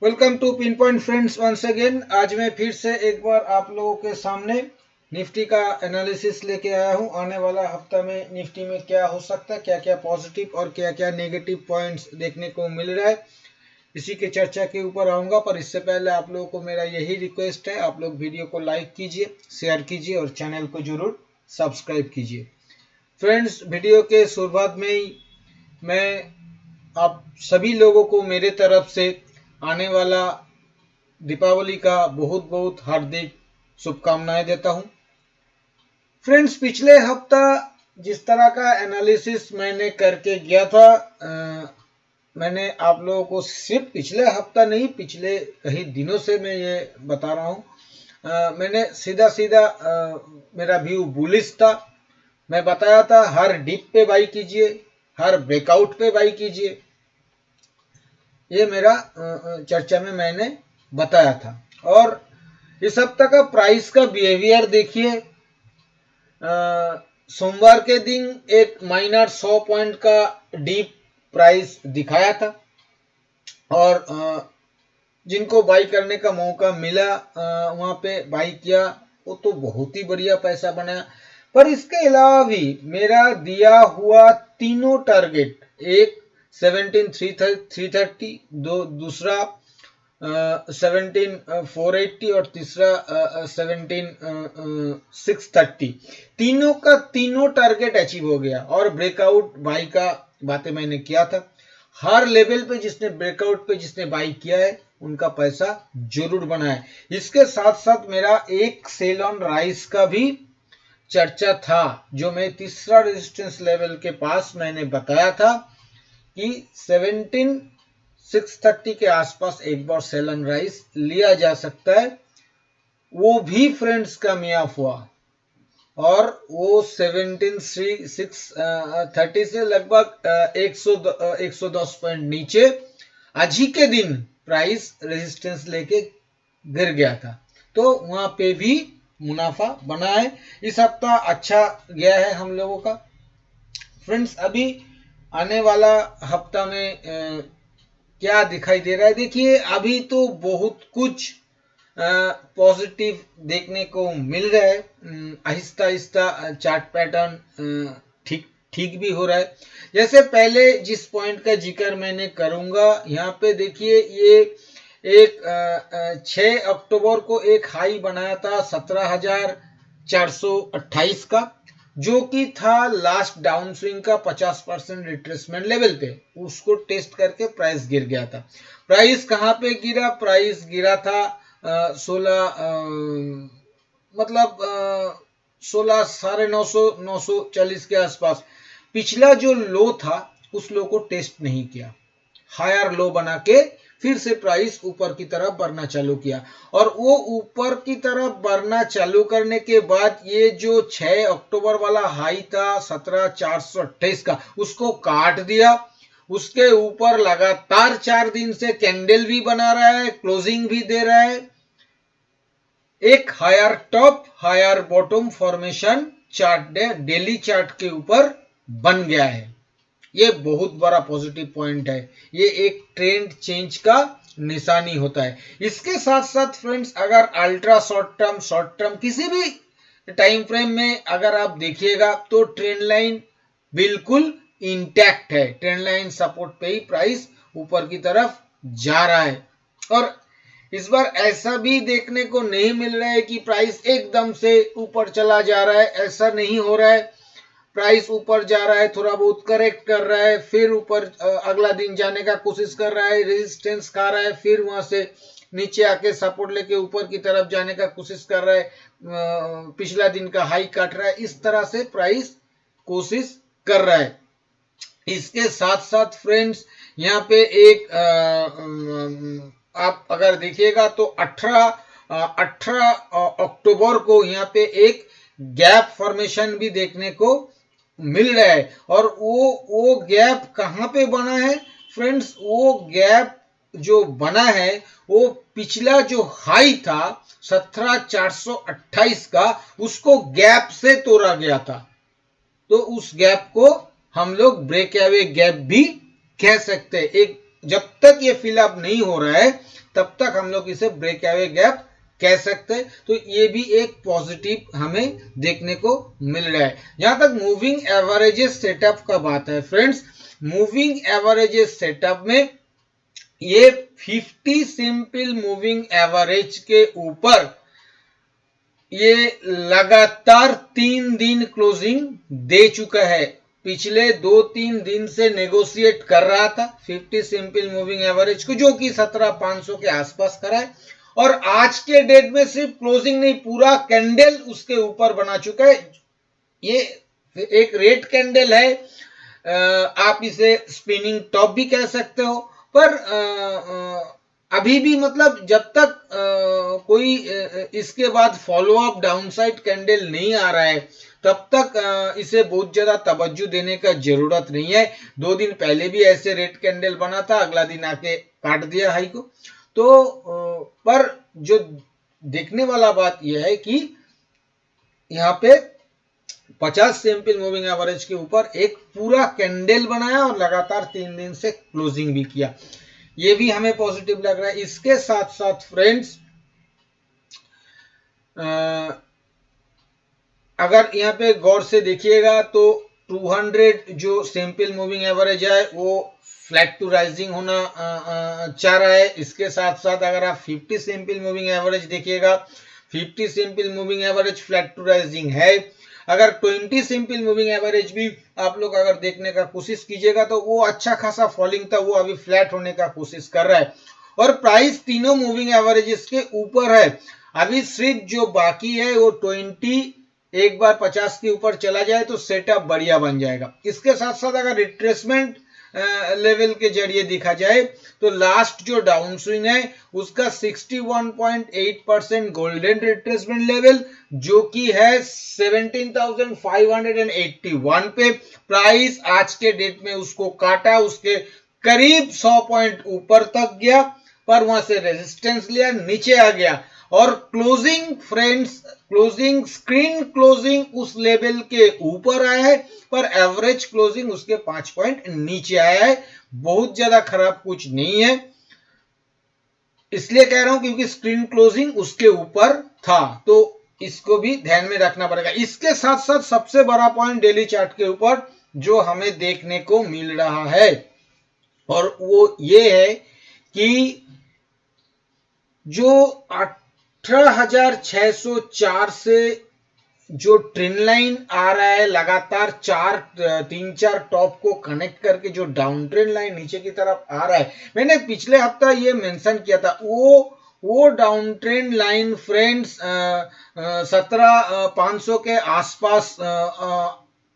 Welcome to pin point friends once again. आज मैं फिर से एक बार आप लोगों के सामने निफ्टी का एनालिसिस लेके आया हूं। आने वाला हफ्ता में निफ्टी में क्या हो सकता है, क्या क्या पॉजिटिव और क्या क्या नेगेटिव पॉइंट्स देखने को मिल रहा है, इसी के चर्चा के ऊपर आऊंगा। पर इससे पहले आप लोगों को मेरा यही रिक्वेस्ट है, आप लोग वीडियो को लाइक कीजिए, शेयर कीजिए और चैनल को जरूर सब्सक्राइब कीजिए। फ्रेंड्स, वीडियो के शुरुआत में ही मैं आप सभी लोगों को मेरे तरफ से आने वाला दीपावली का बहुत बहुत हार्दिक शुभकामनाएं देता हूं। फ्रेंड्स, पिछले हफ्ता जिस तरह का एनालिसिस मैंने करके गया था, मैंने आप लोगों को सिर्फ पिछले हफ्ता नहीं, पिछले कई दिनों से मैं ये बता रहा हूं। मैंने सीधा सीधा मेरा व्यू बुलिश था। मैं बताया था हर डिप पे बाई कीजिए, हर ब्रेकआउट पे बाई कीजिए। ये मेरा चर्चा में मैंने बताया था। और इस हफ्ते का प्राइस का बिहेवियर देखिए। सोमवार के दिन एक माइनर 100 पॉइंट का डीप प्राइस दिखाया था और जिनको बाई करने का मौका मिला वहां पे बाई किया, वो तो बहुत ही बढ़िया पैसा बनाया। पर इसके अलावा भी मेरा दिया हुआ तीनों टारगेट, एक 17,330, दूसरा 17,480 और तीसरा 17,630, तीनों का तीनों टारगेट अचीव हो गया। और ब्रेकआउट बाई का बातें मैंने किया था। हर लेवल पे जिसने ब्रेकआउट पे जिसने बाई किया है उनका पैसा जरूर बना है। इसके साथ साथ मेरा एक सेल ऑन राइस का भी चर्चा था, जो मैं तीसरा रेजिस्टेंस लेवल के पास मैंने बताया था कि 17,630 के आसपास एक बार सेल ऑन राइस लिया जा सकता है। वो भी फ्रेंड्स कामयाब हुआ और वो 17,630 से लगभग 110 पॉइंट नीचे आज ही के दिन प्राइस रेजिस्टेंस लेके गिर गया था, तो वहां पे भी मुनाफा बना है। इस हफ्ता अच्छा गया है हम लोगों का। फ्रेंड्स, अभी आने वाला हफ्ता में क्या दिखाई दे रहा है देखिए। अभी तो बहुत कुछ पॉजिटिव देखने को मिल रहा है। आहिस्ता आहिस्ता चार्ट पैटर्न ठीक ठीक भी हो रहा है। जैसे पहले जिस पॉइंट का जिक्र मैंने करूंगा, यहाँ पे देखिए ये एक 6 अक्टूबर को एक हाई बनाया था 17,428 का, जो कि था लास्ट डाउन स्विंग का 50% रिट्रेसमेंट लेवल पे। उसको टेस्ट करके प्राइस गिर गया था। प्राइस कहाँ पे गिरा? प्राइस गिरा था 16 साढ़े 940 के आसपास। पिछला जो लो था उस लो को टेस्ट नहीं किया, हायर लो बना के फिर से प्राइस ऊपर की तरफ बढ़ना चालू किया। और वो ऊपर की तरफ बढ़ना चालू करने के बाद ये जो 6 अक्टूबर वाला हाई था 17,428 का, उसको काट दिया। उसके ऊपर लगातार 4 दिन से कैंडल भी बना रहा है, क्लोजिंग भी दे रहा है। एक higher top higher bottom formation chart daily chart के ऊपर बन गया है। ये बहुत बड़ा पॉजिटिव पॉइंट है। ये एक ट्रेंड चेंज का निशानी होता है। इसके साथ साथ फ्रेंड्स, अगर अल्ट्रा शॉर्ट टर्म किसी भी टाइम फ्रेम में अगर आप देखिएगा तो ट्रेंड लाइन बिल्कुल इंटैक्ट है। ट्रेंड लाइन सपोर्ट पे ही प्राइस ऊपर की तरफ जा रहा है। और इस बार ऐसा भी देखने को नहीं मिल रहा है कि प्राइस एकदम से ऊपर चला जा रहा है, ऐसा नहीं हो रहा है। प्राइस ऊपर जा रहा है, थोड़ा बहुत करेक्ट कर रहा है, फिर ऊपर अगला दिन जाने का कोशिश कर रहा है, रेजिस्टेंस खा रहा है, फिर वहां से नीचे आके सपोर्ट लेके ऊपर की तरफ जाने का कोशिश कर रहा है, पिछला दिन का हाई काट रहा है। इस तरह से प्राइस कोशिश कर रहा है। इसके साथ साथ फ्रेंड्स, यहाँ पे एक आप अगर देखिएगा तो 18 अक्टूबर को यहाँ पे एक गैप फॉर्मेशन भी देखने को मिल रहा है। और वो गैप कहाँ पे बना है फ्रेंड्स? वो गैप जो बना है वो पिछला जो हाई था 17,428 का, उसको गैप से तोड़ा गया था। तो उस गैप को हम लोग ब्रेक अवे गैप भी कह सकते हैं। एक जब तक ये फिलअप नहीं हो रहा है तब तक हम लोग इसे ब्रेकअवे गैप कह सकते हैं। तो ये भी एक पॉजिटिव हमें देखने को मिल रहा है। जहां तक मूविंग एवरेजेस सेटअप का बात है फ्रेंड्स, मूविंग एवरेजेस सेटअप में ये 50 सिंपल मूविंग एवरेज के ऊपर ये लगातार 3 दिन क्लोजिंग दे चुका है। पिछले 2-3 दिन से नेगोशिएट कर रहा था 50 सिंपल मूविंग एवरेज को, जो कि 17,500 के आसपास करा है, और आज के डेट में सिर्फ क्लोजिंग नहीं, पूरा कैंडल उसके ऊपर बना चुका है। ये एक रेड कैंडल है, आप इसे स्पिनिंग टॉप भी कह सकते हो, पर अभी भी मतलब जब तक कोई इसके बाद फॉलो अप डाउनसाइड कैंडल नहीं आ रहा है तब तक इसे बहुत ज्यादा तवज्जो देने का जरूरत नहीं है। 2 दिन पहले भी ऐसे रेड कैंडल बना था, अगला दिन आके काट दिया हाई को। तो पर जो देखने वाला बात यह है कि यहाँ पे 50 सिंपल मूविंग एवरेज के ऊपर एक पूरा कैंडल बनाया और लगातार 3 दिन से क्लोजिंग भी किया, ये भी हमें पॉजिटिव लग रहा है। इसके साथ साथ फ्रेंड्स अगर यहाँ पे गौर से देखिएगा तो 200 जो सिंपल मूविंग एवरेज है वो फ्लैट टू राइजिंग होना चाह रहा है। इसके साथ साथ अगर आप 50 सिंपल मूविंग एवरेज देखिएगा, 50 simple moving average flat to rising है। अगर 20 सिंपल मूविंग एवरेज भी आप लोग अगर देखने का कोशिश कीजिएगा तो वो अच्छा खासा फॉलिंग था, वो अभी फ्लैट होने का कोशिश कर रहा है, और प्राइस तीनों मूविंग एवरेजेस के ऊपर है। अभी सिर्फ जो बाकी है वो 20 एक बार 50 के ऊपर चला जाए तो सेटअप बढ़िया बन जाएगा। इसके साथ साथ अगर रिट्रेसमेंट लेवल के जरिए देखा जाए तो लास्ट जो डाउन स्विंग है उसका 61.8% गोल्डन रिट्रेसमेंट लेवल, जो कि है 17,581 पे। प्राइस आज के डेट में उसको काटा, उसके करीब 100 पॉइंट ऊपर तक गया, पर वहां से रेजिस्टेंस लिया, नीचे आ गया, और closing friends, closing screen closing उस लेवल के ऊपर आया है, पर एवरेज क्लोजिंग उसके 5 पॉइंट नीचे आया है। बहुत ज्यादा खराब कुछ नहीं है, इसलिए कह रहा हूं क्योंकि स्क्रीन क्लोजिंग उसके ऊपर था, तो इसको भी ध्यान में रखना पड़ेगा। इसके साथ साथ सबसे बड़ा पॉइंट डेली चार्ट के ऊपर जो हमें देखने को मिल रहा है, और वो ये है कि जो 18,604 से जो ट्रेंड लाइन आ रहा है लगातार 3-4 टॉप को कनेक्ट करके जो डाउन ट्रेंड लाइन नीचे की तरफ आ रहा है, मैंने पिछले हफ्ता ये मेंशन किया था, वो डाउन ट्रेंड लाइन फ्रेंड्स 17,500 के आसपास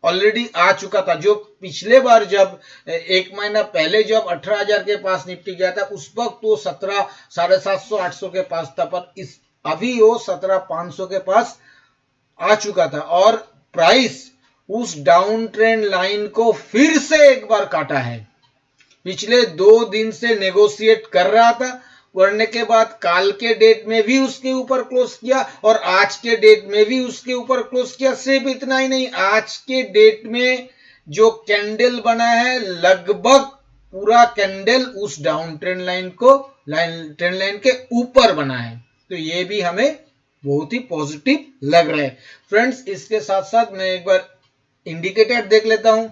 ऑलरेडी आ चुका था। जो पिछले बार जब 1 महीना पहले जब 18,000 के पास निफ्टी गया था उस वक्त वो 17,750-800 के पास था, पर इस अभी वो 17,500 के पास आ चुका था, और प्राइस उस डाउन ट्रेंड लाइन को फिर से एक बार काटा है। पिछले 2 दिन से नेगोशिएट कर रहा था, करने के बाद काल के डेट में भी उसके ऊपर क्लोज किया और आज के डेट में भी उसके ऊपर क्लोज किया। सिर्फ इतना ही नहीं, आज के डेट में जो कैंडल बना है लगभग पूरा कैंडल उस डाउन ट्रेंड लाइन के ऊपर बना है, तो ये भी हमें बहुत ही पॉजिटिव लग रहा है फ्रेंड्स। इसके साथ साथ मैं एक बार इंडिकेटर देख लेता हूं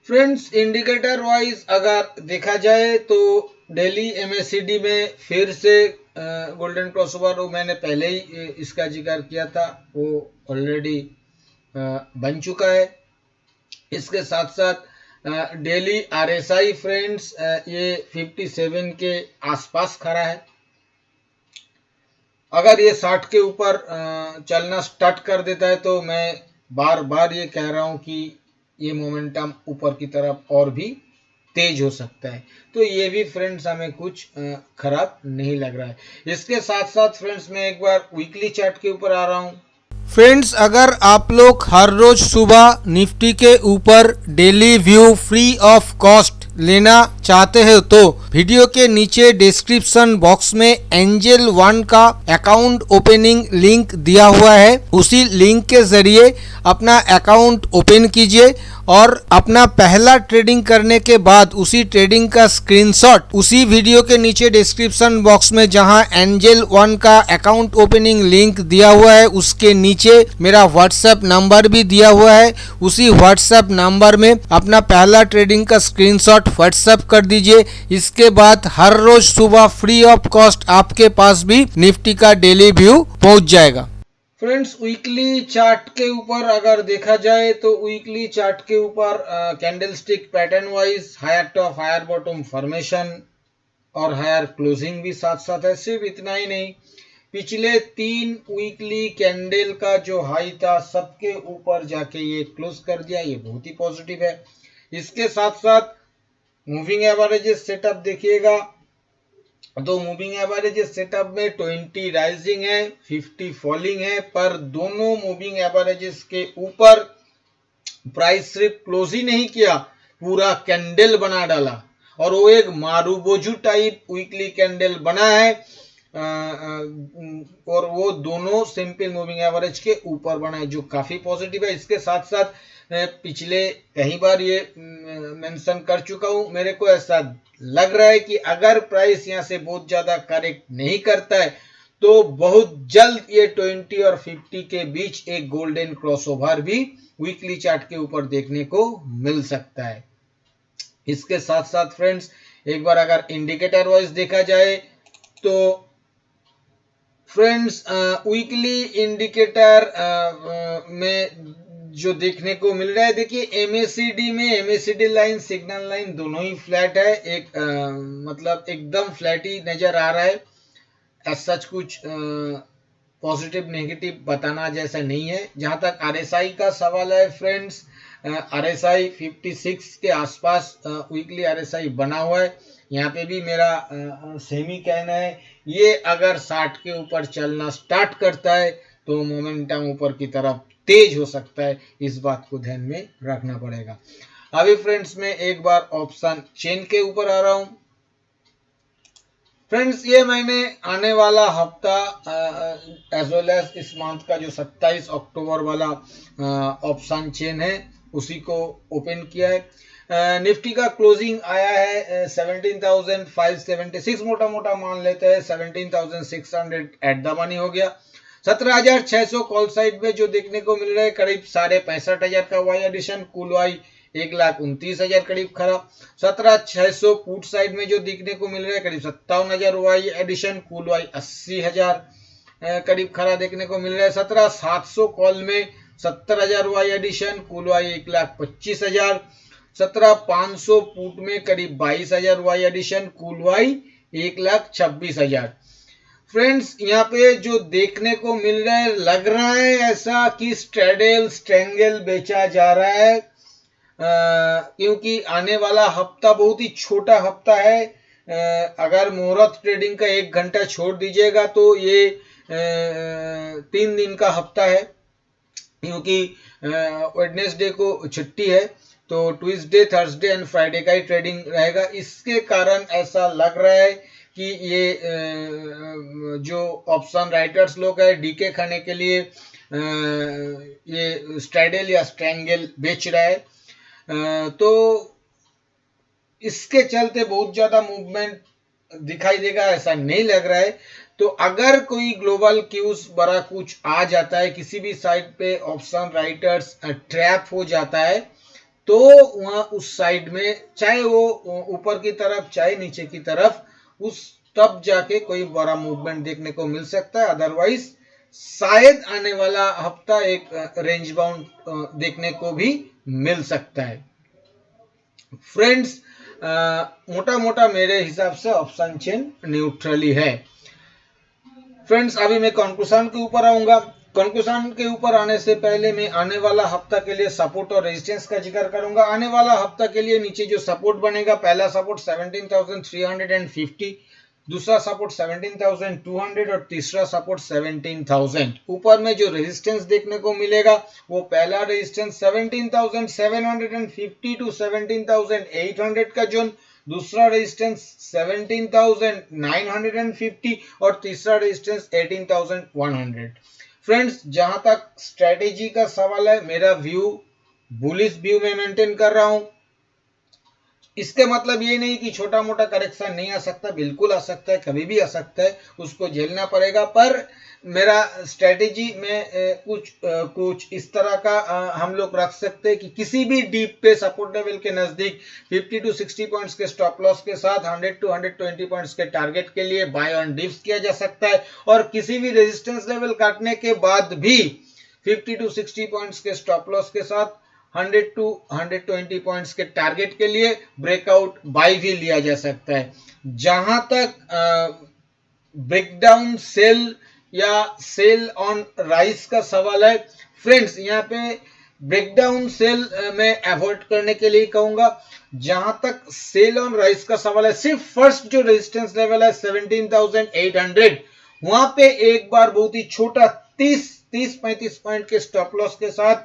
फ्रेंड्स। इंडिकेटर वाइज अगर देखा जाए तो डेली MACD में फिर से गोल्डन क्रॉसओवर, वो मैंने पहले ही इसका जिक्र किया था, वो ऑलरेडी बन चुका है। इसके साथ साथ डेली RSI फ्रेंड्स ये 57 के आसपास खड़ा है। अगर ये 60 के ऊपर चलना स्टार्ट कर देता है तो मैं बार बार ये कह रहा हूं कि ये मोमेंटम ऊपर की तरफ और भी तेज हो सकता है, तो ये भी फ्रेंड्स हमें कुछ खराब नहीं लग रहा है। इसके साथ साथ फ्रेंड्स मैं एक बार वीकली चार्ट के ऊपर आ रहा हूं फ्रेंड्स। अगर आप लोग हर रोज सुबह निफ्टी के ऊपर daily view free of cost लेना चाहते हैं तो वीडियो के नीचे डिस्क्रिप्शन बॉक्स में एंजल वन का अकाउंट ओपनिंग लिंक दिया हुआ है, उसी लिंक के जरिए अपना अकाउंट ओपन कीजिए और अपना पहला ट्रेडिंग करने के बाद उसी ट्रेडिंग का स्क्रीनशॉट उसी वीडियो के नीचे डिस्क्रिप्शन बॉक्स में जहां एंजल वन का अकाउंट ओपनिंग लिंक दिया हुआ है उसके नीचे मेरा व्हाट्सएप नंबर भी दिया हुआ है, उसी व्हाट्सएप नंबर में अपना पहला ट्रेडिंग का स्क्रीनशॉट व्हाट्सएप कर दीजिए। इसके बाद हर रोज सुबह फ्री ऑफ कॉस्ट आपके पास भी निफ्टी का डेली व्यू पहुंच जाएगा। फ्रेंड्स, वीकली चार्ट के ऊपर अगर देखा जाए तो वीकली चार्ट के ऊपर candlestick pattern wise higher top higher bottom formation और हायर क्लोजिंग भी साथ साथ है। सिर्फ इतना ही नहीं, पिछले 3 वीकली कैंडल का जो हाई था सबके ऊपर जाके ये क्लोज कर दिया, ये बहुत ही पॉजिटिव है। इसके साथ साथ मूविंग एवरेजेस सेटअप देखिएगा तो मूविंग एवरेजेस सेटअप में 20 राइजिंग है, 50 फॉलिंग है, पर दोनों मूविंग एवरेजेस के ऊपर प्राइस सिर्फ क्लोज ही नहीं किया, पूरा कैंडल बना डाला और वो एक मारूबोजू टाइप वीकली कैंडल बना है और वो दोनों सिंपल मूविंग एवरेज के ऊपर बना है, जो काफी पॉजिटिव है। इसके साथ साथ पिछले कई बार ये मेंशन कर चुका हूं, मेरे को ऐसा लग रहा है कि अगर प्राइस यहां से बहुत ज्यादा करेक्ट नहीं करता है तो बहुत जल्द ये 20 और 50 के बीच एक गोल्डन क्रॉसओवर भी वीकली चार्ट के ऊपर देखने को मिल सकता है। इसके साथ साथ फ्रेंड्स, एक बार अगर इंडिकेटर वाइज देखा जाए तो फ्रेंड्स वीकली इंडिकेटर में जो देखने को मिल रहा है, देखिए एमएसीडी में एमएसीडी लाइन सिग्नल लाइन दोनों ही फ्लैट है, एक मतलब एकदम फ्लैट ही नजर आ रहा है। एज सच कुछ पॉजिटिव नेगेटिव बताना जैसा नहीं है। जहां तक आरएसआई का सवाल है फ्रेंड्स, आरएसआई 56 के आसपास वीकली आरएसआई बना हुआ है। यहाँ पे भी मेरा सेमी कहना है, ये अगर 60 के ऊपर चलना स्टार्ट करता है तो मोमेंटम ऊपर की तरफ तेज हो सकता है, इस बात को ध्यान में रखना पड़ेगा। अभी फ्रेंड्स मैं एक बार ऑप्शन चेन के ऊपर आ रहा हूं। फ्रेंड्स, ये मैंने आने वाला हफ्ता एज वेल एज इस मंथ का जो 27 अक्टूबर वाला ऑप्शन चेन है उसी को ओपन किया है। निफ्टी का क्लोजिंग आया है 17,576, मोटा मोटा मान लेते हैं 17,600 एट द मनी हो गया। 17,600 कॉल साइड में जो देखने को मिल रहा है करीब 65,500 का वाई एडिशन, कुल वाई 1,29,000 करीब खरा। 17,600 पुट साइड में जो देखने को मिल रहा है करीब 57,000 वाई एडिशन, कुल वाई 80,000 करीब खरा देखने को मिल रहा है। 17,700 कॉल में 70,000 वाई एडिशन, कुल वाई 1,25,000। 17,500 पुट में करीब 22,000 वाई एडिशन, कुल वाई 1,26,000। फ्रेंड्स, यहाँ पे जो देखने को मिल रहा है लग रहा है ऐसा कि स्ट्रैडल स्ट्रैंगल बेचा जा रहा है, क्योंकि आने वाला हफ्ता बहुत ही छोटा हफ्ता है। अगर मुहूर्त ट्रेडिंग का 1 घंटा छोड़ दीजिएगा तो ये 3 दिन का हफ्ता है, क्योंकि वेडनेसडे को छुट्टी है तो ट्यूसडे थर्सडे एंड फ्राइडे का ही ट्रेडिंग रहेगा। इसके कारण ऐसा लग रहा है कि ये जो ऑप्शन राइटर्स लोग है डीके खाने के लिए ये स्ट्रैडल या स्ट्रैंगल बेच रहा है, तो इसके चलते बहुत ज्यादा मूवमेंट दिखाई देगा ऐसा नहीं लग रहा है। तो अगर कोई ग्लोबल क्यूज बड़ा कुछ आ जाता है, किसी भी साइड पे ऑप्शन राइटर्स ट्रैप हो जाता है तो वहां उस साइड में चाहे वो ऊपर की तरफ चाहे नीचे की तरफ उस तब जाके कोई बड़ा मूवमेंट देखने को मिल सकता है। अदरवाइज शायद आने वाला हफ्ता एक रेंज बाउंड देखने को भी मिल सकता है। फ्रेंड्स, मोटा मोटा मेरे हिसाब से ऑप्शन चेन न्यूट्रली है। फ्रेंड्स, अभी मैं कंक्लूजन के ऊपर आऊंगा। कंक्लूजन के ऊपर आने से पहले मैं आने वाला हफ्ता के लिए सपोर्ट और रेजिस्टेंस का जिक्र करूंगा। आने वाला हफ्ता के लिए नीचे जो सपोर्ट बनेगा, पहला सपोर्ट 17,350, दूसरा सपोर्ट 17,200 और तीसरा सपोर्ट 17,000। ऊपर में जो रेजिस्टेंस देखने को मिलेगा वो पहला रेजिस्टेंस 17,750 टू 17,800 का जोन, दूसरा रेजिस्टेंस 17,950 और तीसरा रेजिस्टेंस 18,100। फ्रेंड्स, जहां तक स्ट्रेटेजी का सवाल है, मेरा व्यू बुलिश व्यू में मेंटेन कर रहा हूं। इसके मतलब ये नहीं कि छोटा मोटा करेक्शन नहीं आ सकता, बिल्कुल आ सकता है, कभी भी आ सकता है, उसको झेलना पड़ेगा। पर मेरा स्ट्रेटेजी में कुछ इस तरह का हम लोग रख सकते हैं कि किसी भी डीप पे सपोर्ट लेवल के नजदीक 50 to 60 पॉइंट्स के स्टॉप लॉस के साथ 100 to 120 पॉइंट्स के टारगेट के लिए बाय ऑन डिप्स किया जा सकता है, और किसी भी रेजिस्टेंस लेवल काटने के बाद भी 50 to 60 पॉइंट्स के स्टॉप लॉस के साथ 100 to 120 पॉइंट्स के टारगेट के लिए ब्रेकआउट बाय भी लिया जा सकता है। जहां तक ब्रेकडाउन सेल या सेल ऑन राइस का सवाल है, फ्रेंड्स, यहाँ पे ब्रेकडाउन सेल में अवॉइड करने के लिए कहूंगा। जहां तक सेल ऑन राइस का सवाल है, सिर्फ फर्स्ट जो रेजिस्टेंस लेवल है 17,800, वहां पे एक बार बहुत ही छोटा 30-35 पॉइंट के स्टॉप लॉस के साथ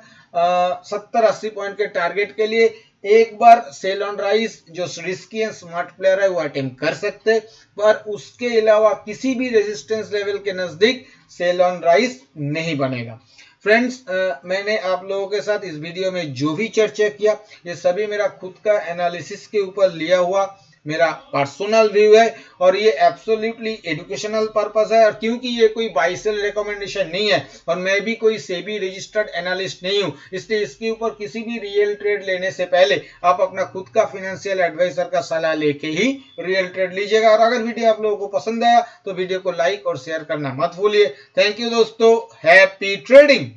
70-80 पॉइंट के टारगेट के लिए एक बार सेल ऑन राइस, जो रिस्की एंड स्मार्ट प्लेयर है, वो अटेम्प्ट कर सकते हैं। पर उसके अलावा किसी भी रेजिस्टेंस लेवल के नजदीक सेल ऑन राइस नहीं बनेगा। फ्रेंड्स, मैंने आप लोगों के साथ इस वीडियो में जो भी चर्चा किया, ये सभी मेरा खुद का एनालिसिस के ऊपर लिया हुआ मेरा पर्सनल व्यू है, और ये एब्सोल्युटली एजुकेशनल पर्पस है। और क्योंकि ये कोई बाय सेल रिकमेंडेशन नहीं है और मैं भी कोई सेबी रजिस्टर्ड एनालिस्ट नहीं हूं, इसलिए इसके ऊपर किसी भी रियल ट्रेड लेने से पहले आप अपना खुद का फाइनेंशियल एडवाइजर का सलाह लेके ही रियल ट्रेड लीजिएगा। और अगर वीडियो आप लोगों को पसंद आया तो वीडियो को लाइक और शेयर करना मत भूलिए। थैंक यू दोस्तों, हैप्पी ट्रेडिंग।